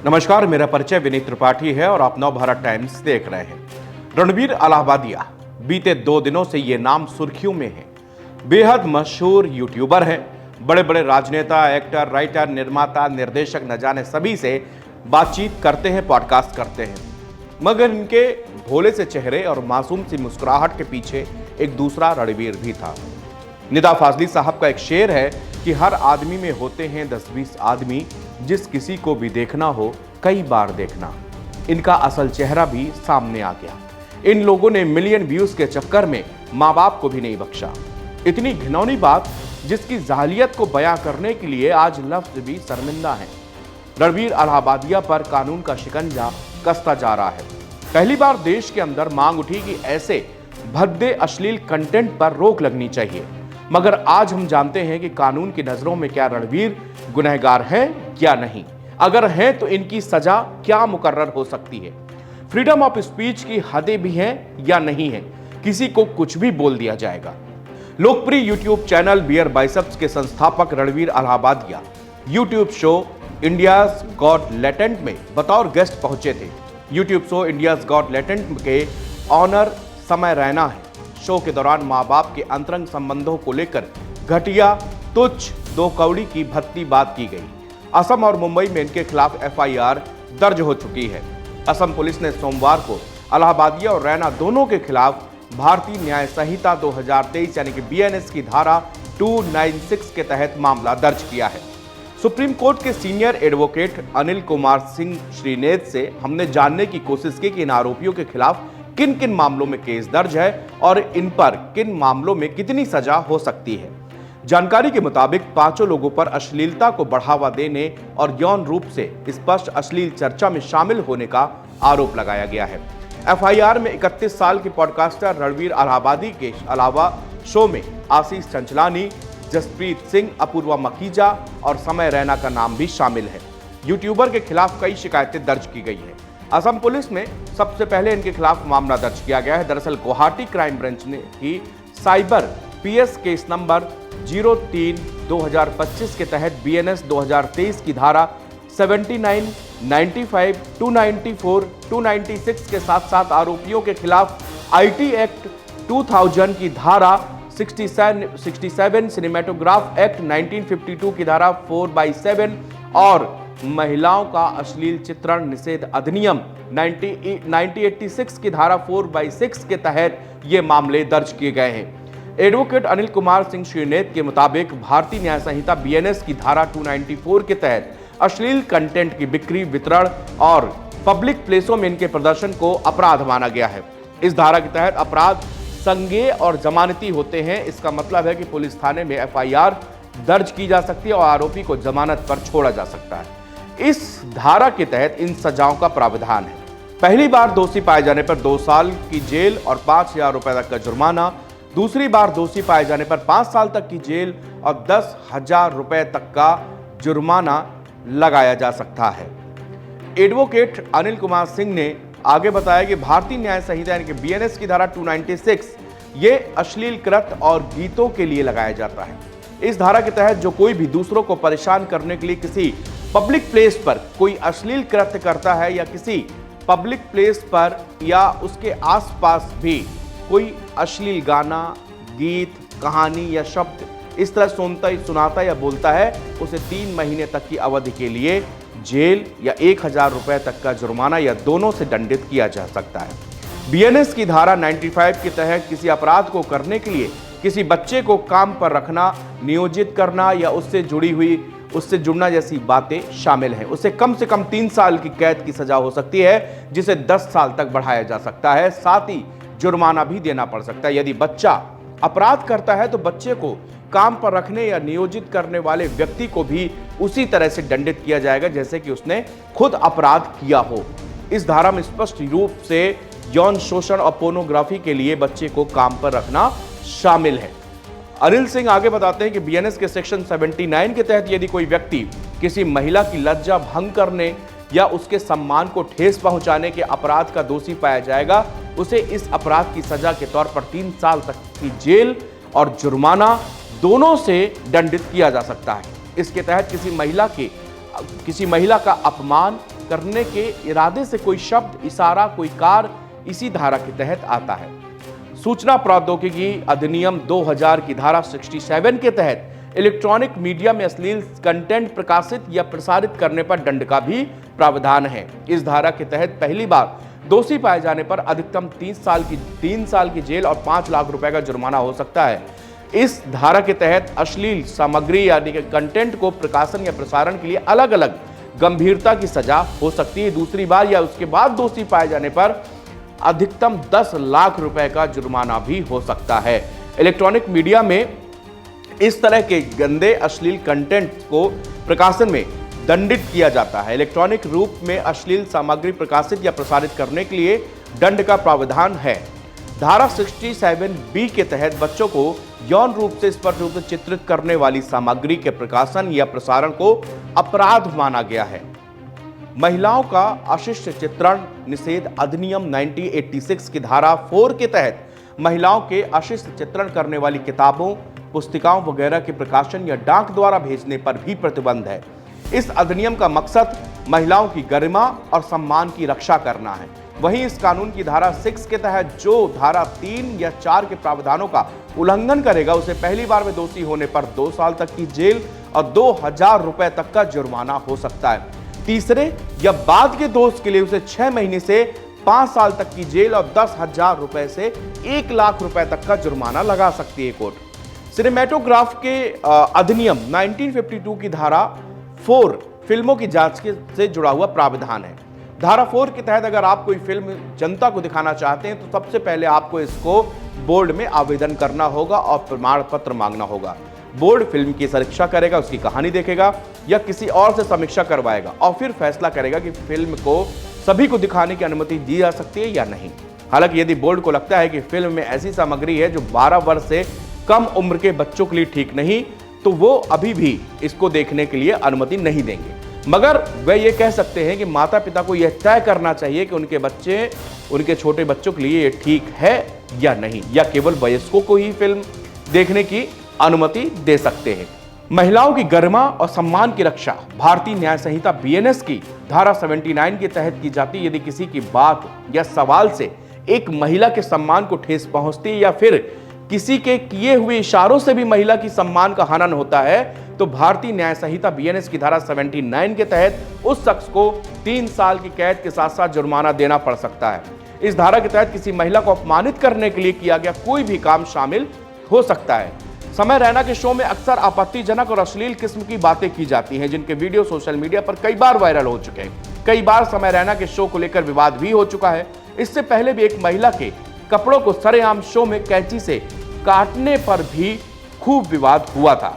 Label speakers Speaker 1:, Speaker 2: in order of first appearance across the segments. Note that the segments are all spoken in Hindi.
Speaker 1: नमस्कार, मेरा परिचय विनीत त्रिपाठी है और आप नवभारत टाइम्स देख रहे हैं। रणबीर अलाहाबादिया बीते 2 दिनों से ये नाम सुर्खियों में है। बेहद मशहूर यूट्यूबर हैं। बड़े बड़े राजनेता, एक्टर, राइटर, निर्माता, निर्देशक न जाने सभी से बातचीत करते हैं, पॉडकास्ट करते हैं, मगर इनके भोले से चेहरे और मासूम सी मुस्कुराहट के पीछे एक दूसरा रणबीर भी था। निदा फाजली साहब का एक शेर है कि हर आदमी में होते हैं 10-20 आदमी, जिस किसी को भी देखना हो कई बार देखना। इनका असल चेहरा भी सामने आ गया। इन लोगों ने मिलियन व्यूज के चक्कर में माँ बाप को भी नहीं बख्शा। इतनी घिनौनी बात जिसकी जाहिलियत को बयां करने के लिए आज लफ्ज भी शर्मिंदा है। रणबीर अलाहाबादिया पर कानून का शिकंजा कसता जा रहा है। पहली बार देश के अंदर मांग उठी कि ऐसे भद्दे अश्लील कंटेंट पर रोक लगनी चाहिए, मगर आज हम जानते हैं कि कानून की नजरों में क्या रणबीर गुनहगार हैं या नहीं। अगर हैं तो इनकी सजा क्या मुकर्रर हो सकती है। फ्रीडम ऑफ स्पीच की हदें भी हैं या नहीं है, किसी को कुछ भी बोल दिया जाएगा। लोकप्रिय यूट्यूब चैनल बियर बाइसेप्स के संस्थापक Ranveer Allahbadia YouTube show India's Got Latent में बतौर गेस्ट पहुंचे थे। YouTube show India's Got Latent के ऑनर समय रैना है। शो के दौरान माँ बाप के अंतरंग संबंधों को लेकर घटिया, तुच्छ, दो कौड़ी की भद्दी बात की गई। असम और मुंबई में इनके खिलाफ एफआईआर दर्ज हो चुकी है। असम पुलिस ने सोमवार को अलाहाबादिया और रैना दोनों के खिलाफ भारतीय न्याय संहिता 2023 यानी कि बीएनएस की धारा 296 के तहत मामला दर्ज किया है। सुप्रीम कोर्ट के सीनियर एडवोकेट अनिल कुमार सिंह श्रीनेत से हमने जानने की कोशिश की कि इन आरोपियों के खिलाफ किन किन मामलों में केस दर्ज है और इन पर किन मामलों में कितनी सजा हो सकती है। जानकारी के मुताबिक पांचों लोगों पर अश्लीलता को बढ़ावा देने और यौन रूप से स्पष्ट अश्लील चर्चा में शामिल होने का आरोप लगाया गया है। एफआईआर में 31 साल के पॉडकास्टर रणबीर अलाहाबादी के अलावा शो में आशीष चंचलानी, जसप्रीत सिंह, अपूर्वा मखीजा और समय रैना का नाम भी शामिल है। यूट्यूबर के खिलाफ कई शिकायतें दर्ज की गई है। असम पुलिस में सबसे पहले इनके खिलाफ मामला दर्ज किया गया है। दरअसल गुवाहाटी क्राइम ब्रांच ने ही साइबर पीएस केस नंबर 03/2025 के तहत बीएनएस 2023 की धारा 79, 95, 294, 296 के साथ साथ आरोपियों के खिलाफ आईटी एक्ट 2000 की धारा 67 सिनेमेटोग्राफ एक्ट 1952 की धारा 4/7 और महिलाओं का अश्लील चित्रण निषेध अधिनियम 1986 की धारा 4/6 के तहत ये मामले दर्ज किए गए हैं। एडवोकेट अनिल कुमार सिंह श्रीनेत के मुताबिक भारतीय न्याय संहिता बीएनएस की धारा 294 के तहत अश्लील कंटेंट की बिक्री, वितरण और पब्लिक प्लेसों में इनके प्रदर्शन को अपराध माना गया है। इस धारा के तहत अपराध संज्ञेय और जमानती होते हैं। इसका मतलब है कि पुलिस थाने में एफआईआर दर्ज की जा सकती है और आरोपी को जमानत पर छोड़ा जा सकता है। इस धारा के तहत इन सजाओं का प्रावधान है। पहली बार दोषी पाए जाने पर 2 साल की जेल और 5,000 रुपए तक का जुर्माना, दूसरी बार दोषी पाए जाने पर 5 साल तक की जेल और 10,000 रुपए तक का जुर्माना लगाया जा सकता है। एडवोकेट अनिल कुमार सिंह ने आगे बताया कि भारतीय न्याय संहिता यानी कि बीएनएस की धारा 296 ये अश्लील कृत्य और गीतों के लिए लगाया जाता है। इस धारा के तहत जो कोई भी दूसरों को परेशान करने के लिए किसी पब्लिक प्लेस पर कोई अश्लील कृत्य करता है या किसी पब्लिक प्लेस पर या उसके आसपास भी कोई अश्लील गाना, गीत, कहानी या शब्द इस तरह सुनाता या बोलता है, उसे 3 महीने तक की अवधि के लिए जेल या 1,000 रुपए तक का जुर्माना या दोनों से दंडित किया जा सकता है। बीएनएस की धारा 95 के तहत किसी अपराध को करने के लिए किसी बच्चे को काम पर रखना, नियोजित करना या उससे जुड़ना जैसी बातें शामिल हैं। उसे कम से कम 3 साल की कैद की सजा हो सकती है, जिसे 10 साल तक बढ़ाया जा सकता है। साथ ही जुर्माना भी देना पड़ सकता है। यदि बच्चा अपराध करता है तो बच्चे को काम पर रखने या नियोजित करने वाले व्यक्ति को भी उसी तरह से दंडित किया जाएगा जैसे कि उसने खुद अपराध किया हो। इस धारा में स्पष्ट रूप से यौन शोषण और पोर्नोग्राफी के लिए बच्चे को काम पर रखना शामिल है। अनिल सिंह आगे बताते हैं कि बीएनएस के सेक्शन 79 के तहत यदि कोई व्यक्ति किसी महिला की लज्जा भंग करने या उसके सम्मान को ठेस पहुंचाने के अपराध का दोषी पाया जाएगा, उसे इस अपराध की सजा के तौर पर 3 साल तक की जेल और जुर्माना दोनों से दंडित किया जा सकता है। इसके तहत किसी महिला का अपमान, करने के इरादे से कोई शब्द, इशारा, कोई कार्य इसी धारा के तहत आता है। सूचना प्रौद्योगिकी अधिनियम 2000 की धारा 67 के तहत इलेक्ट्रॉनिक मीडिया में अश्लील कंटेंट प्रकाशित या प्रसारित करने पर दंड का भी प्रावधान है। इस धारा के तहत पहली बार दोषी पाए जाने पर अधिकतम 3 साल की जेल और 5 लाख रुपए का जुर्माना हो सकता है। इस धारा के तहत अश्लील सामग्री यानी कि कंटेंट को प्रकाशन या प्रसारण के लिए अलग अलग गंभीरता की सजा हो सकती है। दूसरी बार या उसके बाद दोषी पाए जाने पर अधिकतम 10 लाख रुपए का जुर्माना भी हो सकता है। इलेक्ट्रॉनिक मीडिया में इस तरह के गंदे अश्लील कंटेंट को प्रकाशन में दंडित किया जाता है। इलेक्ट्रॉनिक रूप में अश्लील सामग्री प्रकाशित या प्रसारित करने के लिए दंड का प्रावधान है। धारा 67B के तहत बच्चों को यौन रूप से स्पष्ट रूप से चित्रित करने वाली सामग्री के प्रकाशन या प्रसारण को अपराध माना गया है। महिलाओं का अशिष्ट चित्रण निषेध अधिनियम 1986 की धारा 4 के तहत महिलाओं के अशिष्ट चित्रण करने वाली किताबों, पुस्तिकाओं वगैरह के प्रकाशन या डाक द्वारा भेजने पर भी प्रतिबंध है। इस अधिनियम का मकसद महिलाओं की गरिमा और सम्मान की रक्षा करना है। वहीं इस कानून की धारा 6 के तहत जो धारा 3 या 4 के प्रावधानों का उल्लंघन करेगा उसे पहली बार में दोषी होने पर 2 साल तक की जेल और 2000 रुपए तक का जुर्माना हो सकता है। तीसरे या बाद के दोष के लिए उसे 6 महीने से 5 साल तक की जेल और 10,000 रुपए से 1 लाख रुपए तक का जुर्माना लगा सकती है कोर्ट। सिनेमेटोग्राफ के अधिनियम 1952 की धारा 4 फिल्मों की जांच से जुड़ा हुआ प्रावधान है। धारा 4 के तहत अगर आप कोई फिल्म जनता को दिखाना चाहते हैं तो सबसे पहले आपको इसको बोर्ड में आवेदन करना होगा और प्रमाण पत्र मांगना होगा। बोर्ड फिल्म की समीक्षा करेगा, उसकी कहानी देखेगा या किसी और से समीक्षा करवाएगा और फिर फैसला करेगा कि फिल्म को सभी को दिखाने की अनुमति दी जा सकती है या नहीं। हालांकि यदि बोर्ड को लगता है कि फिल्म में ऐसी सामग्री है जो 12 वर्ष से कम उम्र के बच्चों के लिए ठीक नहीं, तो वो अभी भी इसको देखने के लिए अनुमति नहीं देंगे। मगर वे ये कह सकते हैं कि माता पिता को यह तय करना चाहिए कि उनके छोटे बच्चों के लिए ये ठीक है या नहीं, या केवल वयस्कों को ही फिल्म देखने की अनुमति दे सकते हैं। महिलाओं की गरिमा और सम्मान की रक्षा भारतीय न्याय संहिता BNS की धारा 79 के तहत की जाती है। यदि किसी की बात या सवाल से एक महिला के सम्मान को ठेस पहुंचती है या फिर किसी के किए हुए इशारों से भी महिला की सम्मान का हनन होता है तो भारतीय न्याय संहिता BNS की धारा 79 के तहत उस शख्स को 3 साल की कैद के साथ साथ जुर्माना देना पड़ सकता है। इस धारा के तहत किसी महिला को अपमानित करने के लिए किया गया कोई भी काम शामिल हो सकता है। समय रैना के शो में अक्सर आपत्तिजनक और अश्लील किस्म की बातें की जाती हैं, जिनके वीडियो सोशल मीडिया पर कई बार वायरल हो चुके हैं। कई बार समय रैना के शो को लेकर विवाद भी हो चुका है। इससे पहले भी एक महिला के कपड़ों को सरेआम शो में कैंची से काटने पर भी खूब विवाद हुआ था।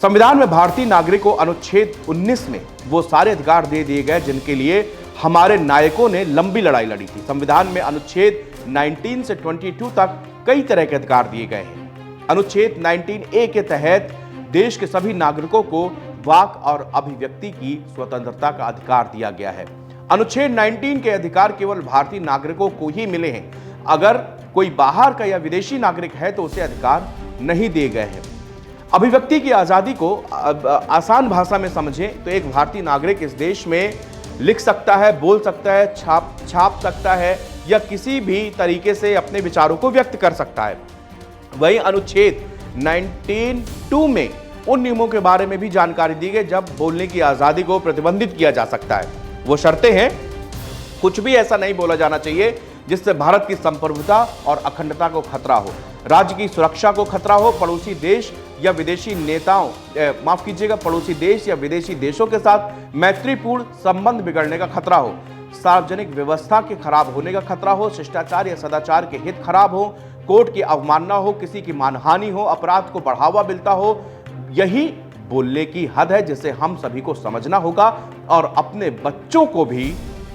Speaker 1: संविधान में भारतीय नागरिक को अनुच्छेद 19 में वो सारे अधिकार दे दिए गए जिनके लिए हमारे नायकों ने लंबी लड़ाई लड़ी थी। संविधान में अनुच्छेद 19 से 22 तक कई तरह के अधिकार दिए गए हैं। अनुच्छेद 19A के तहत देश के सभी नागरिकों को वाक और अभिव्यक्ति की स्वतंत्रता का अधिकार दिया गया है। अनुच्छेद 19 के अधिकार केवल भारतीय नागरिकों को ही मिले हैं। अगर कोई बाहर का या विदेशी नागरिक है तो उसे अधिकार नहीं दिए गए हैं। अभिव्यक्ति की आजादी को आसान भाषा में समझें तो एक भारतीय नागरिक इस देश में लिख सकता है, बोल सकता है, छाप सकता है या किसी भी तरीके से अपने विचारों को व्यक्त कर सकता है। वहीं अनुच्छेद 19(2) में उन नियमों के बारे में भी जानकारी दी गई जब बोलने की आजादी को प्रतिबंधित किया जा सकता है। वो शर्तें हैं, कुछ भी ऐसा नहीं बोला जाना चाहिए जिससे भारत की संप्रभुता और अखंडता को खतरा हो, राज्य की सुरक्षा को खतरा हो, पड़ोसी देश या विदेशी देशों के साथ मैत्रीपूर्ण संबंध बिगड़ने का खतरा हो, सार्वजनिक व्यवस्था के खराब होने का खतरा हो, शिष्टाचार या सदाचार के हित खराब हो, कोर्ट की अवमानना हो, किसी की मानहानि हो, अपराध को बढ़ावा मिलता हो। यही बोलने की हद है जिसे हम सभी को समझना होगा और अपने बच्चों को भी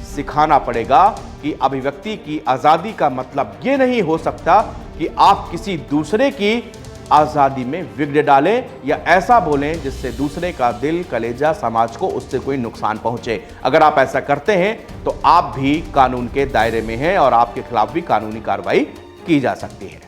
Speaker 1: सिखाना पड़ेगा कि अभिव्यक्ति की आजादी का मतलब ये नहीं हो सकता कि आप किसी दूसरे की आजादी में विघ्न डालें या ऐसा बोलें जिससे दूसरे का दिल, कलेजा, समाज को उससे कोई नुकसान पहुंचे। अगर आप ऐसा करते हैं तो आप भी कानून के दायरे में हैं और आपके खिलाफ भी कानूनी कार्रवाई की जा सकती है।